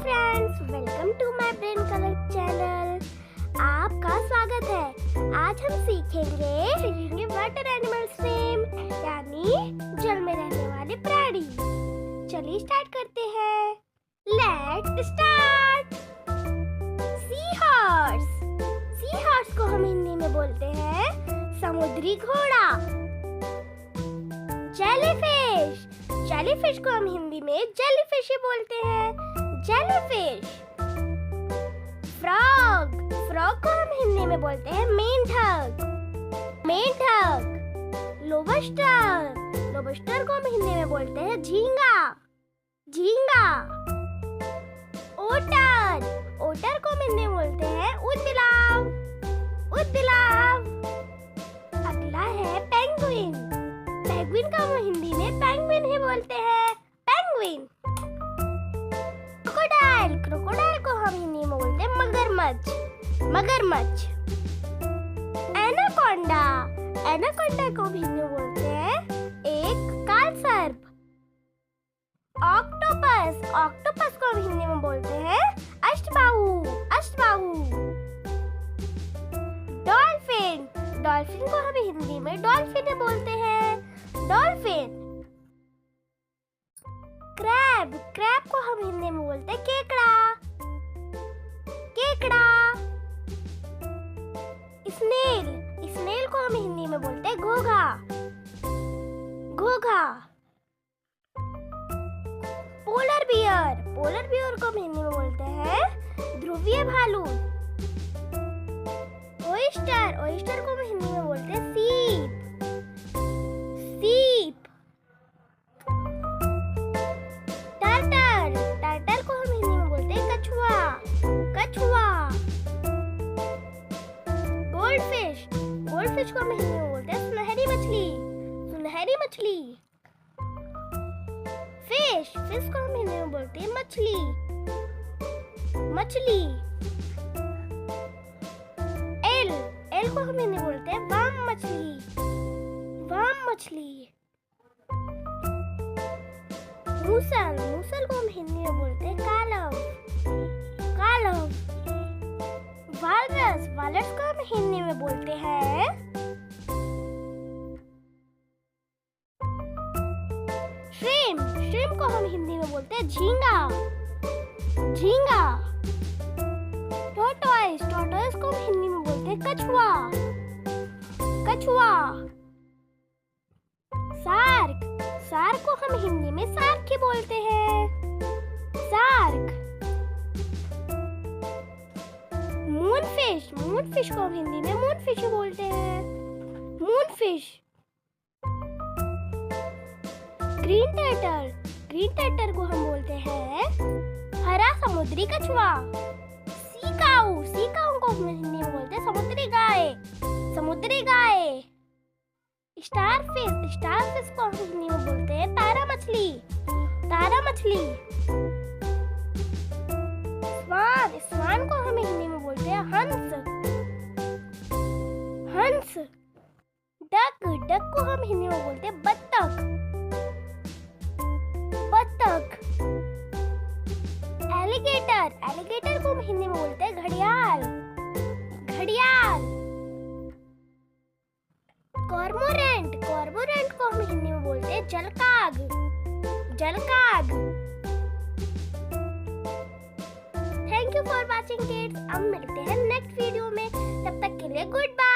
Friends, welcome to my brain colour channel. आपका स्वागत है। आज हम सीखेंगे वाटर एनिमल्स नेम, यानी जल में रहने वाले प्राणी। चलिए स्टार्ट करते हैं। Let's start. Sea horse. Sea horse को हम हिंदी में बोलते हैं समुद्री घोड़ा। जेलीफिश। जेलीफिश को हम हिंदी में जेलीफिश ही बोलते हैं, जेलीफिश। फ्रॉग। फ्रॉग को हम हिंदी में बोलते हैं मेंढक, मेंढक। लोबस्टर। लोबस्टर को हम हिंदी में बोलते हैं झींगा, झींगा। ओटर। ओटर को हम हिंदी में बोलते हैं ऊदबिलाव, ऊदबिलाव। अगला है पेंगुइन। पेंगुइन को हम हिंदी में पेंगुइन ही बोलते हैं, पेंगुइन। क्रोकोडाइल। क्रोकोडाइल को हम हिंदी में बोलते हैं मगरमच्छ, मगरमच्छ। एनाकोंडा। एनाकोंडा को हम हिंदी में बोलते हैं एक काल सर्प। ऑक्टोपस। ऑक्टोपस को हम हिंदी में बोलते हैं अष्टबाहु, अष्टबाहु। डॉल्फिन। डॉल्फिन को हम हिंदी में डॉल्फिन ही बोलते हैं, डॉल्फिन। क्रैब। क्रैब को हम हिंदी में बोलते हैं केकड़ा, केकड़ा। स्नेल। स्नेल को हम हिंदी में बोलते हैं घोघा, घोघा। Polar bear. पोलर बियर को हम हिंदी में बोलते हैं ध्रुवीय भालू। ओयस्टर। ओयस्टर को हम हिंदी में बोलते हैं सीप, सीप। टर्टल। टर्टल को हम हिंदी में बोलते हैं कछुआ, कछुआ। गोल्डफिश। गोल्डफिश को हम हिंदी में बोलते हैं सुनहरी मछली, सुनहरी मछली। फिश। फिश को हम हिंदी में बोलते हैं मछली, मछली। एल। एल को हम हिंदी में बोलते हैं वाम मछली, वाम मछली। मूसल। मूसल को हम हिंदी में बोलते हैं कालव, कालव। वालरस। वालरस को हम हिंदी में बोलते हैं श्रिम्प। श्रिम्प को हम हिंदी में बोलते हैं झींगा, झींगा। टॉर्टोइस। टॉर्टोइस को हम हिंदी में बोलते हैं कछुआ, कछुआ। शार्क। शार्क को हम हिंदी में शार्क ही बोलते हैं, शार्क। मूनफिश। मूनफिश को हम हिंदी में मूनफिश ही बोलते हैं, moonfish. Green turtle. Green turtle को हम बोलते हैं हरा समुद्री कछुआ। सी काऊ। सी काऊ को हम हिंदी में बोलते हैं समुद्री गाय, समुद्री गाय। स्टारफिश। स्टारफिश को हम हिंदी में बोलते हैं तारा मछली, तारा मछली। स्वान। स्वान को हम हिंदी में बोलते हैं हंस, हंस। डक। डक को हम हिंदी में बोलते हैं बत्तख, बत्तख। एलिगेटर। एलिगेटर को हम हिंदी में बोलते हैं घड़ियाल, घड़ियाल। कॉर्मोरेंट। कॉर्मोरेंट को हम हिंदी में बोलते हैं जलकाग, जलकाग। Thank you for watching kids. अब मिलते हैं नेक्स्ट वीडियो में, तब तक के लिए गुड बाय।